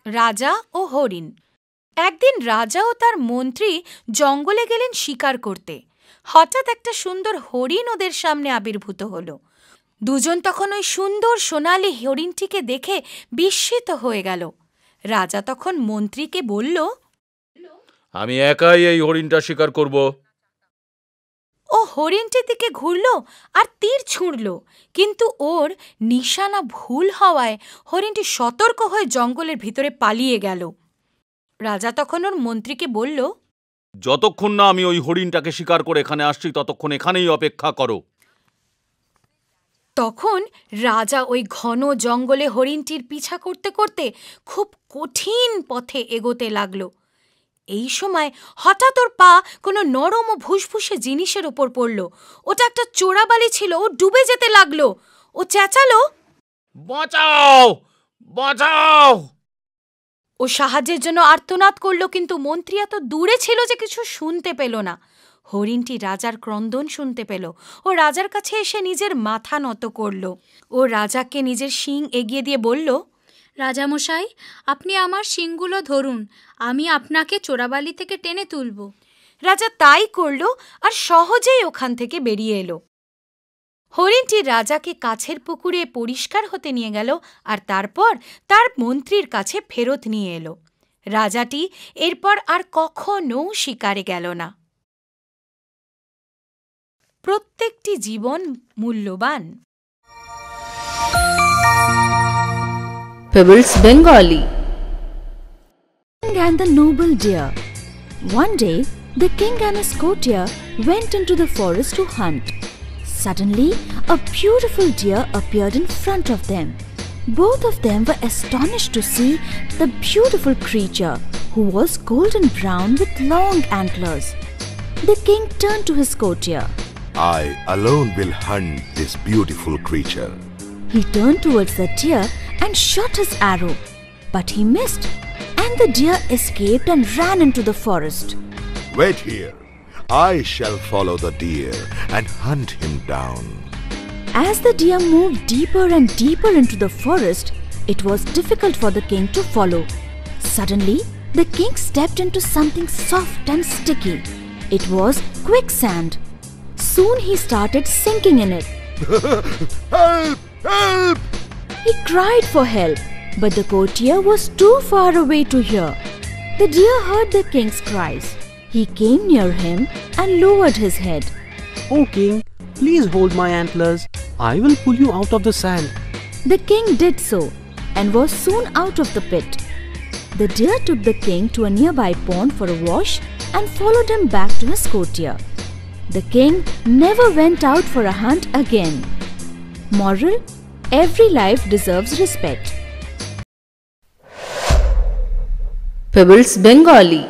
রাজা ও হরিণ। একদিন রাজা ও তার মন্ত্রী জঙ্গলে গেলেন শিকার করতে। হঠাৎ একটা সুন্দর হরিণ ওদের সামনে আবির্ভূত হলো। দুজন তখন ওই সুন্দর সোনালী হরিণটিকে দেখে বিস্মিত হয়ে গেল। রাজা তখন মন্ত্রীকে বলল, আমি একাই এই হরিণটা শিকার করব। ও হরিণটির দিকে ঘুরল আর তীর ছুঁড়ল, কিন্তু ওর নিশানা ভুল হওয়ায় হরিণটি সতর্ক হয়ে জঙ্গলের ভিতরে পালিয়ে গেল। রাজা তখন ওর মন্ত্রীকে বলল, যতক্ষণ না আমি ওই হরিণটাকে শিকার করে এখানে আসছি ততক্ষণ এখানেই অপেক্ষা করো। তখন রাজা ওই ঘন জঙ্গলে হরিণটির পিছা করতে করতে খুব কঠিন পথে এগোতে লাগল। এই সময় হঠাৎ ওর পা কোনো নরম ও ভুসভুসে জিনিসের ওপর পড়ল। ওটা একটা চোরাবালি ছিল। ও ডুবে যেতে লাগলো। ও চেঁচালো, বাঁচাও, বাঁচাও! ও সাহায্যের জন্য আর্তনাদ করল, কিন্তু মন্ত্রী এত দূরে ছিল যে কিছু শুনতে পেল না। হরিণটি রাজার ক্রন্দন শুনতে পেল। ও রাজার কাছে এসে নিজের মাথা নত করল। ও রাজাকে নিজের শিং এগিয়ে দিয়ে বলল, রাজামশাই, আপনি আমার শিংগুলো ধরুন, আমি আপনাকে চোরাবালি থেকে টেনে তুলব। রাজা তাই করল আর সহজেই ওখান থেকে বেরিয়ে এলো। হরিণটি রাজাকে কাছের পুকুরে পরিষ্কার হতে নিয়ে গেল আর তারপর তার মন্ত্রীর কাছে ফেরত নিয়ে এলো। রাজাটি এরপর আর কখনো শিকারে গেল না। প্রত্যেকটি জীবন মূল্যবান। Pebbles Bengali. King and the noble deer. One day, the king and his courtier went into the forest to hunt. Suddenly, a beautiful deer appeared in front of them. Both of them were astonished to see the beautiful creature, who was golden brown with long antlers. The king turned to his courtier. I alone will hunt this beautiful creature. He turned towards the deer and shot his arrow, but he missed, and the deer escaped and ran into the forest. Wait here. I shall follow the deer and hunt him down. As the deer moved deeper and deeper into the forest, it was difficult for the king to follow. Suddenly, the king stepped into something soft and sticky. It was quicksand. Soon he started sinking in it. Help! Help! He cried for help, but the courtier was too far away to hear. The deer heard the king's cries. He came near him and lowered his head. "O king, please hold my antlers. I will pull you out of the sand." The king did so and was soon out of the pit. The deer took the king to a nearby pond for a wash and followed him back to his courtier. The king never went out for a hunt again. Moral: every life deserves respect. Pebbles Bengali.